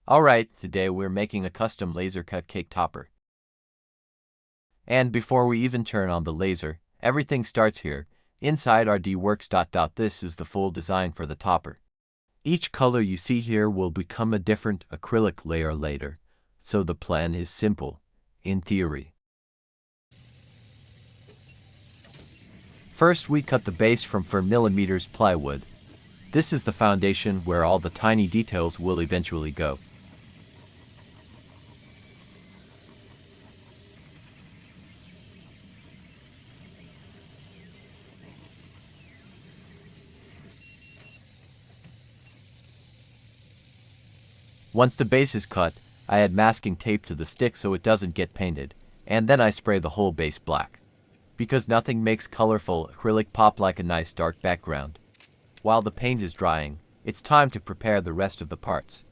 Alright, today we're making a custom laser cut cake topper. And before we even turn on the laser, everything starts here, inside RDWorks. This is the full design for the topper. Each color you see here will become a different acrylic layer later, so the plan is simple, in theory. First we cut the base from 4mm plywood. This is the foundation where all the tiny details will eventually go. Once the base is cut, I add masking tape to the stick so it doesn't get painted, and then I spray the whole base black. Because nothing makes colorful acrylic pop like a nice dark background. While the paint is drying, it's time to prepare the rest of the parts.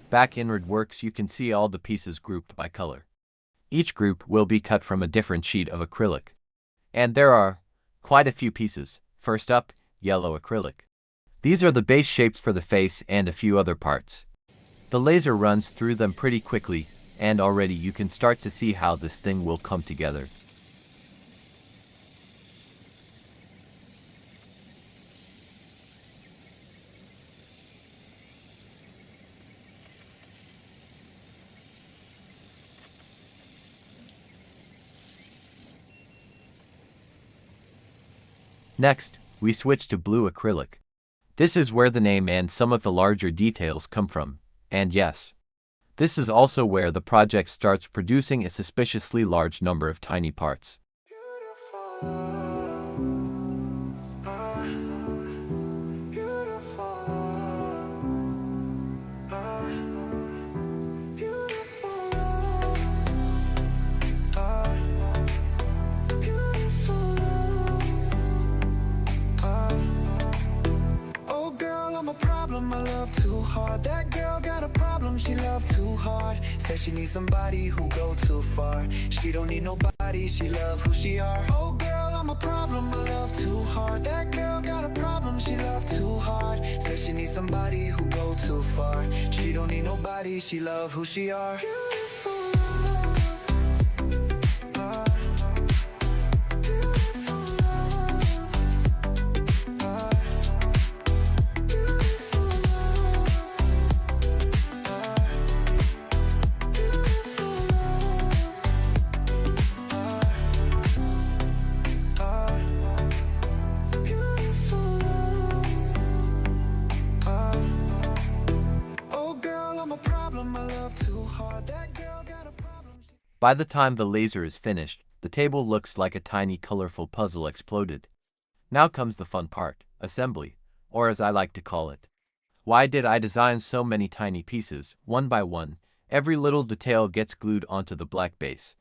Back in RDWorks you can see all the pieces grouped by color. Each group will be cut from a different sheet of acrylic. And there are quite a few pieces. First up, yellow acrylic. These are the base shapes for the face and a few other parts. The laser runs through them pretty quickly, and already you can start to see how this thing will come together. Next, we switch to blue acrylic. This is where the name and some of the larger details come from, and yes, this is also where the project starts producing a suspiciously large number of tiny parts. I love too hard. That girl got a problem, she love too hard. Says she needs somebody who go too far. She don't need nobody, she love who she are. Oh girl, I'm a problem, I love too hard. That girl got a problem, she love too hard. Says she needs somebody who go too far. She don't need nobody, she love who she are. By the time the laser is finished, the table looks like a tiny colorful puzzle exploded. Now comes the fun part, assembly, or as I like to call it. Why did I design so many tiny pieces? One by one, every little detail gets glued onto the black base.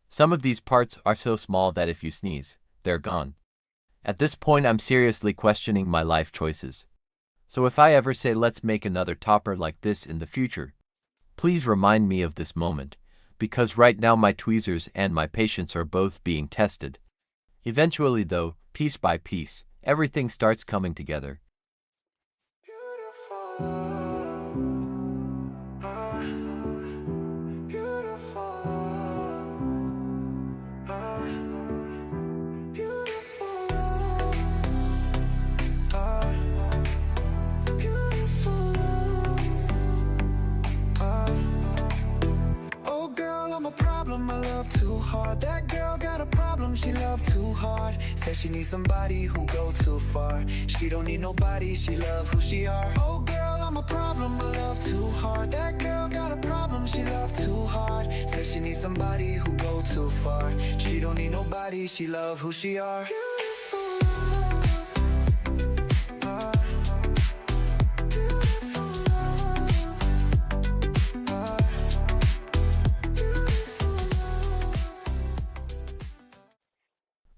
Some of these parts are so small that if you sneeze, they're gone. At this point I'm seriously questioning my life choices. So if I ever say let's make another topper like this in the future, please remind me of this moment. Because right now my tweezers and my patience are both being tested. Eventually though, piece by piece, everything starts coming together. I love too hard. That girl got a problem, she love too hard. Says she needs somebody who go too far. She don't need nobody, she love who she are. Oh girl, I'm a problem, I love too hard. That girl got a problem, she love too hard. Says she needs somebody who go too far. She don't need nobody, she love who she are.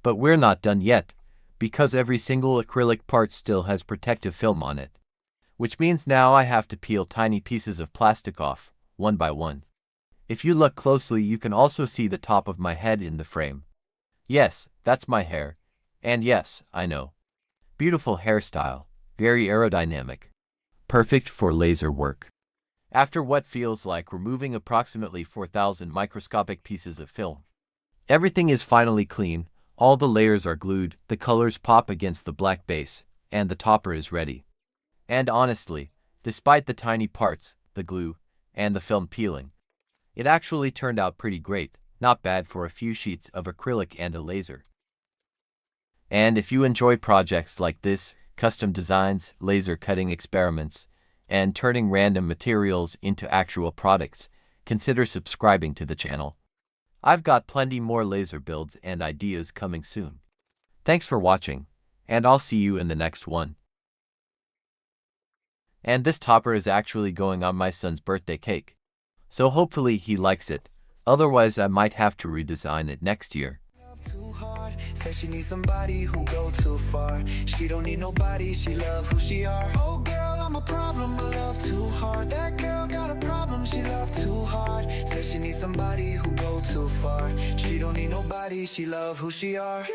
But we're not done yet, because every single acrylic part still has protective film on it. Which means now I have to peel tiny pieces of plastic off, one by one. If you look closely, you can also see the top of my head in the frame. Yes, that's my hair. And yes, I know. Beautiful hairstyle, very aerodynamic. Perfect for laser work. After what feels like removing approximately 4,000 microscopic pieces of film. Everything is finally clean, all the layers are glued, the colors pop against the black base, and the topper is ready. And honestly, despite the tiny parts, the glue, and the film peeling, it actually turned out pretty great, not bad for a few sheets of acrylic and a laser. And if you enjoy projects like this, custom designs, laser cutting experiments, and turning random materials into actual products, consider subscribing to the channel. I've got plenty more laser builds and ideas coming soon. Thanks for watching, and I'll see you in the next one. And this topper is actually going on my son's birthday cake. So hopefully he likes it, otherwise I might have to redesign it next year. Too hard, says she needs somebody who go too far. She don't need nobody, she love who she are. Oh girl, I'm a problem, I love too hard. That girl got a problem, she love too hard. Says she needs somebody who go too far. She don't need nobody, she love who she are.